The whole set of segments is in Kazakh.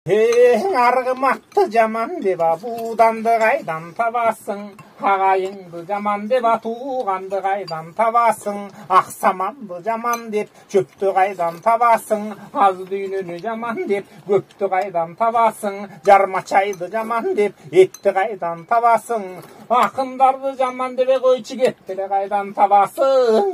Арғымақты жаман деп буданды қайдан табасың, ағайынды жаман деп туғанды қайдан табасың, ақсаманды жаман деп шөпті қайдан табасың, аз дүйнені жаман деп көпті қайдан табасың, жармачайды жаман деп етті қайдан табасың, ақындарды жаман деп қойшы кеттілі қайдан табасың.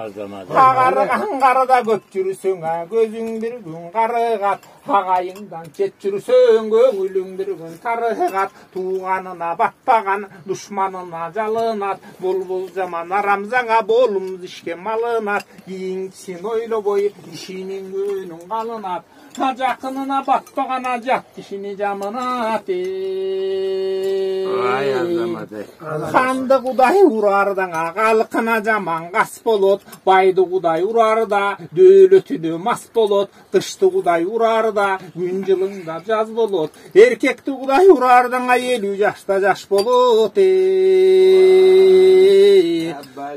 Ағарған қарыда көп жүрсің, көзің бір күн қарығат, ағайыңдан кет жүрсің, көңілің бір күн тарығат, туғанына батпаған, дұшманына жалынат, бол жаман арамзаңа болымыз ішке малынат, еңсен ойлы бой, ішінен көнің қалынат, жақынына батпағана жат кішіне жамынат. Ханды құдай ұрардан қалқына жаман қас болот, байды құдай ұрарда дөлөтіні мас болот, дышты құдай ұрарда күн жылыңда жаз болот, еркекті құдай ұрардан 50 жашта жаш болот.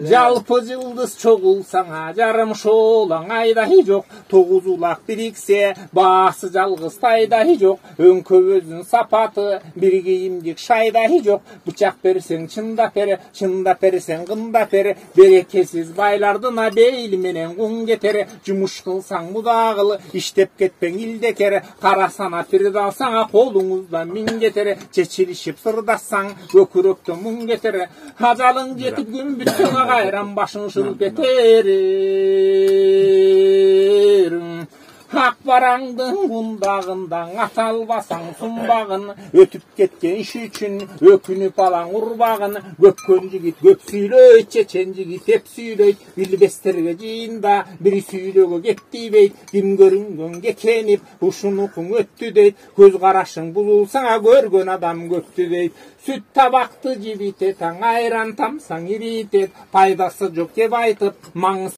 Жалпы жылдыз çoğulsana, жарым шолаң айдай жоқ, 9 улақ біріксе, басы жалғыз тайдай жоқ, өңкөбөздің сапаты, бір киімдік шайдай жоқ, бычақ берсең шындап берсең қындап бер, берекесіз байлардына бейлі менен құн кетер, жұмыш қылсаң мұдағылы, іштеп кетпең илдекер, қарасана пірді алсаңа қолыңызда мин кетер, чечілішіп сырдассаң, өкіректі мұн кетер, ажалың жетіп күн бүтсің ағайран башың шылып кетер. Ақ бараңдың құндағындан аталбасаң сұмбағын, өтіп кеткен іш үшін өкініп алаң ұрбағын, көпкен жігіт көп сүйлейд, чечен жігіт теп сүйлейд, білбестерге жиында бір сүйлеге кеттейбейд, дим көрінген кекеніп, ұшынықың өтті дейд, көз қарашың бұлылсаңа көрген адам көпті дейд, сүт табақты жібітет, айран тамсаң иритет, пайдасы жоқ деп айтып, маңыз